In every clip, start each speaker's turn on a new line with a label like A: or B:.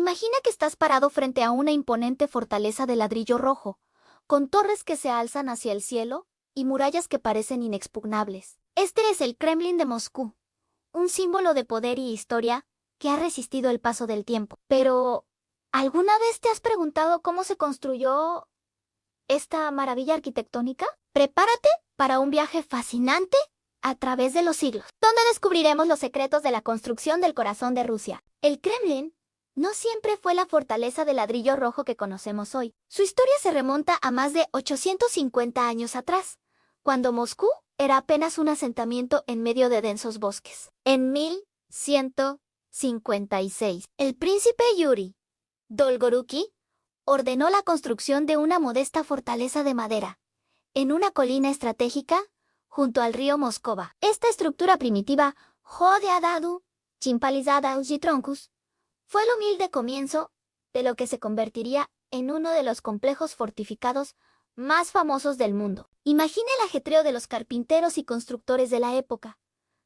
A: Imagina que estás parado frente a una imponente fortaleza de ladrillo rojo, con torres que se alzan hacia el cielo y murallas que parecen inexpugnables. Este es el Kremlin de Moscú, un símbolo de poder y historia que ha resistido el paso del tiempo. Pero, ¿alguna vez te has preguntado cómo se construyó esta maravilla arquitectónica? Prepárate para un viaje fascinante a través de los siglos, donde descubriremos los secretos de la construcción del corazón de Rusia. El Kremlin no siempre fue la fortaleza de ladrillo rojo que conocemos hoy. Su historia se remonta a más de 850 años atrás, cuando Moscú era apenas un asentamiento en medio de densos bosques. En 1156, el príncipe Yuri Dolgoruki ordenó la construcción de una modesta fortaleza de madera, en una colina estratégica junto al río Moscova. Esta estructura primitiva, Jodeadadu, Chimpalizada Ujitroncus, fue el humilde comienzo de lo que se convertiría en uno de los complejos fortificados más famosos del mundo. Imagina el ajetreo de los carpinteros y constructores de la época,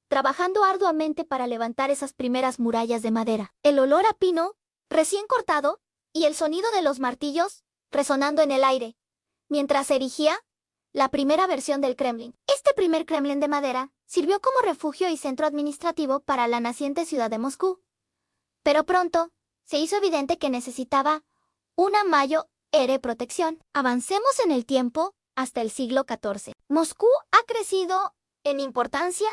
A: trabajando arduamente para levantar esas primeras murallas de madera. El olor a pino recién cortado y el sonido de los martillos resonando en el aire, mientras se erigía la primera versión del Kremlin. Este primer Kremlin de madera sirvió como refugio y centro administrativo para la naciente ciudad de Moscú. Pero pronto se hizo evidente que necesitaba una mayor protección. Avancemos en el tiempo hasta el siglo XIV. Moscú ha crecido en importancia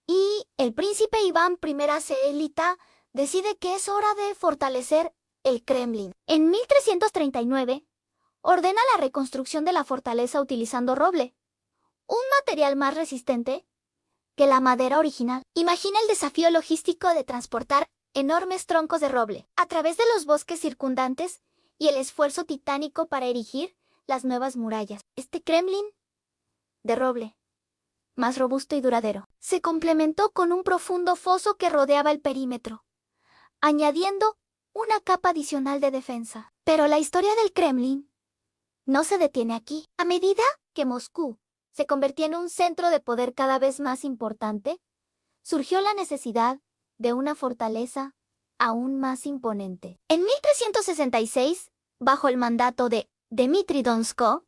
A: y el príncipe Iván I Zelita decide que es hora de fortalecer el Kremlin. En 1339, ordena la reconstrucción de la fortaleza utilizando roble, un material más resistente que la madera original. Imagina el desafío logístico de transportar enormes troncos de roble a través de los bosques circundantes y el esfuerzo titánico para erigir las nuevas murallas. Este Kremlin de roble, más robusto y duradero, se complementó con un profundo foso que rodeaba el perímetro, añadiendo una capa adicional de defensa. Pero la historia del Kremlin no se detiene aquí. A medida que Moscú se convertía en un centro de poder cada vez más importante, surgió la necesidad de una fortaleza aún más imponente. En 1366, bajo el mandato de Dmitri Donskoi,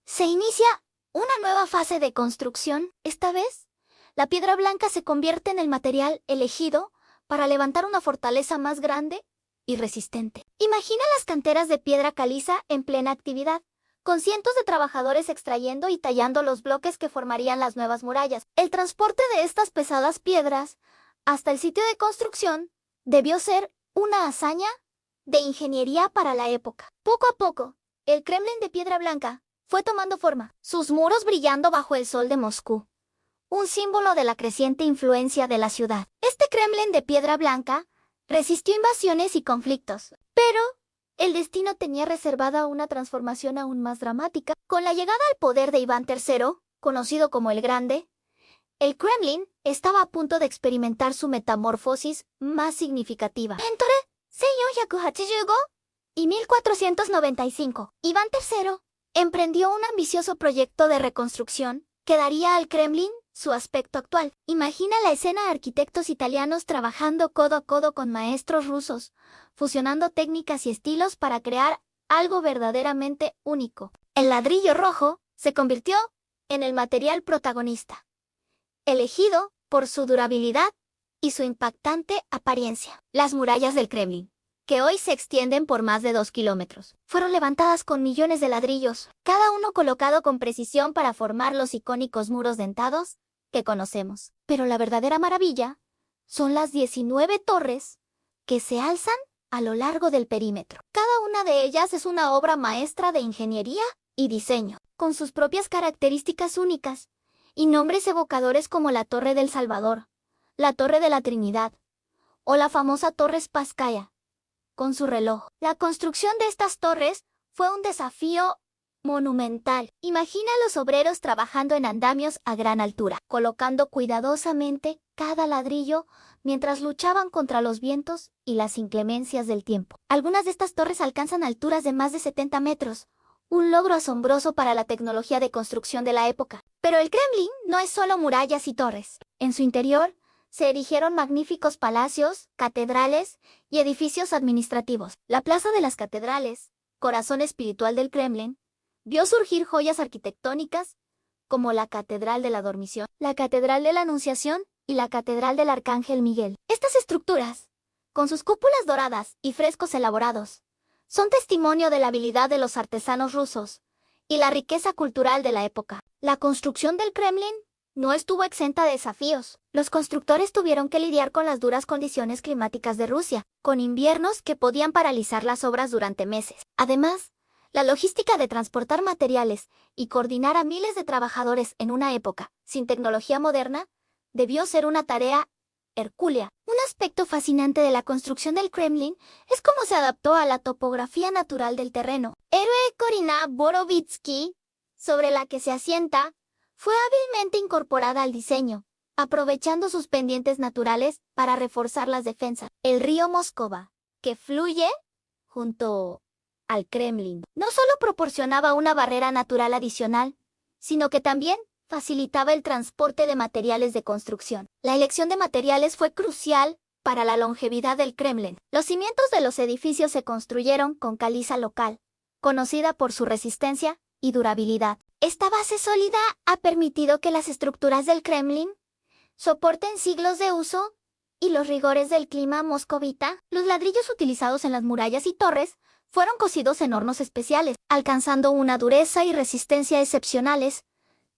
A: se inicia una nueva fase de construcción. Esta vez, la piedra blanca se convierte en el material elegido para levantar una fortaleza más grande y resistente. Imagina las canteras de piedra caliza en plena actividad, con cientos de trabajadores extrayendo y tallando los bloques que formarían las nuevas murallas. El transporte de estas pesadas piedras hasta el sitio de construcción debió ser una hazaña de ingeniería para la época. Poco a poco, el Kremlin de piedra blanca fue tomando forma, sus muros brillando bajo el sol de Moscú, un símbolo de la creciente influencia de la ciudad. Este Kremlin de piedra blanca resistió invasiones y conflictos, pero el destino tenía reservada una transformación aún más dramática. Con la llegada al poder de Iván III, conocido como el Grande, el Kremlin estaba a punto de experimentar su metamorfosis más significativa. Entre 1485 y 1495, Iván III emprendió un ambicioso proyecto de reconstrucción que daría al Kremlin su aspecto actual. Imagina la escena de arquitectos italianos trabajando codo a codo con maestros rusos, fusionando técnicas y estilos para crear algo verdaderamente único. El ladrillo rojo se convirtió en el material protagonista, elegido por su durabilidad y su impactante apariencia. Las murallas del Kremlin, que hoy se extienden por más de 2 kilómetros, fueron levantadas con millones de ladrillos, cada uno colocado con precisión para formar los icónicos muros dentados que conocemos. Pero la verdadera maravilla son las 19 torres que se alzan a lo largo del perímetro. Cada una de ellas es una obra maestra de ingeniería y diseño, con sus propias características únicas y nombres evocadores como la Torre del Salvador, la Torre de la Trinidad o la famosa Torre Spasskaya, con su reloj. La construcción de estas torres fue un desafío monumental. Imagina a los obreros trabajando en andamios a gran altura, colocando cuidadosamente cada ladrillo mientras luchaban contra los vientos y las inclemencias del tiempo. Algunas de estas torres alcanzan alturas de más de 70 metros, un logro asombroso para la tecnología de construcción de la época. Pero el Kremlin no es solo murallas y torres. En su interior se erigieron magníficos palacios, catedrales y edificios administrativos. La Plaza de las Catedrales, corazón espiritual del Kremlin, vio surgir joyas arquitectónicas como la Catedral de la Dormición, la Catedral de la Anunciación y la Catedral del Arcángel Miguel. Estas estructuras, con sus cúpulas doradas y frescos elaborados, son testimonio de la habilidad de los artesanos rusos y la riqueza cultural de la época. La construcción del Kremlin no estuvo exenta de desafíos. Los constructores tuvieron que lidiar con las duras condiciones climáticas de Rusia, con inviernos que podían paralizar las obras durante meses. Además, la logística de transportar materiales y coordinar a miles de trabajadores en una época sin tecnología moderna debió ser una tarea hercúlea. Un aspecto fascinante de la construcción del Kremlin es cómo se adaptó a la topografía natural del terreno. Héroe Korina Borovitsky, sobre la que se asienta, fue hábilmente incorporada al diseño, aprovechando sus pendientes naturales para reforzar las defensas. El río Moskova, que fluye junto al Kremlin, no solo proporcionaba una barrera natural adicional, sino que también facilitaba el transporte de materiales de construcción. La elección de materiales fue crucial para la longevidad del Kremlin. Los cimientos de los edificios se construyeron con caliza local, conocida por su resistencia y durabilidad. Esta base sólida ha permitido que las estructuras del Kremlin soporten siglos de uso y los rigores del clima moscovita. Los ladrillos utilizados en las murallas y torres fueron cocidos en hornos especiales, alcanzando una dureza y resistencia excepcionales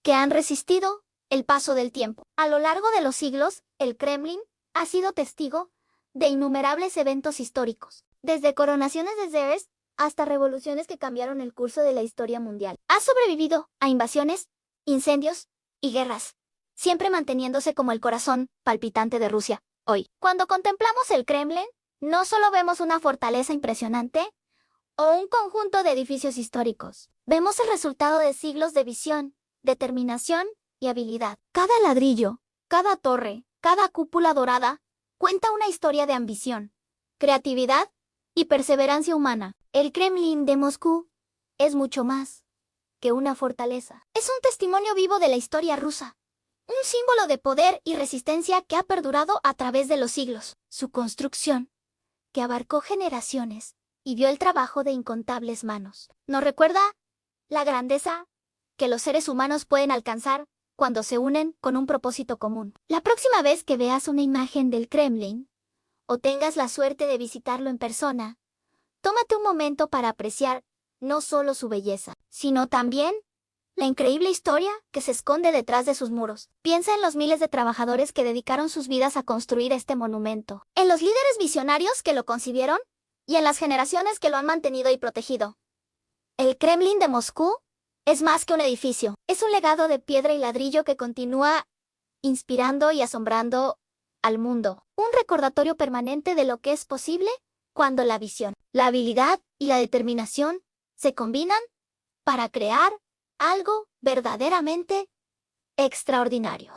A: que han resistido el paso del tiempo. A lo largo de los siglos, el Kremlin ha sido testigo de innumerables eventos históricos, desde coronaciones de zares hasta revoluciones que cambiaron el curso de la historia mundial. Ha sobrevivido a invasiones, incendios y guerras, siempre manteniéndose como el corazón palpitante de Rusia. Hoy, cuando contemplamos el Kremlin, no solo vemos una fortaleza impresionante o un conjunto de edificios históricos. Vemos el resultado de siglos de visión, determinación y habilidad. Cada ladrillo, cada torre, cada cúpula dorada cuenta una historia de ambición, creatividad y perseverancia humana. El Kremlin de Moscú es mucho más que una fortaleza. Es un testimonio vivo de la historia rusa, un símbolo de poder y resistencia que ha perdurado a través de los siglos. Su construcción, que abarcó generaciones y vio el trabajo de incontables manos, nos recuerda la grandeza que los seres humanos pueden alcanzar cuando se unen con un propósito común. La próxima vez que veas una imagen del Kremlin, o tengas la suerte de visitarlo en persona, tómate un momento para apreciar no solo su belleza, sino también la increíble historia que se esconde detrás de sus muros. Piensa en los miles de trabajadores que dedicaron sus vidas a construir este monumento, en los líderes visionarios que lo concibieron y en las generaciones que lo han mantenido y protegido. El Kremlin de Moscú es más que un edificio, es un legado de piedra y ladrillo que continúa inspirando y asombrando al mundo. Un recordatorio permanente de lo que es posible cuando la visión, la habilidad y la determinación se combinan para crear algo verdaderamente extraordinario.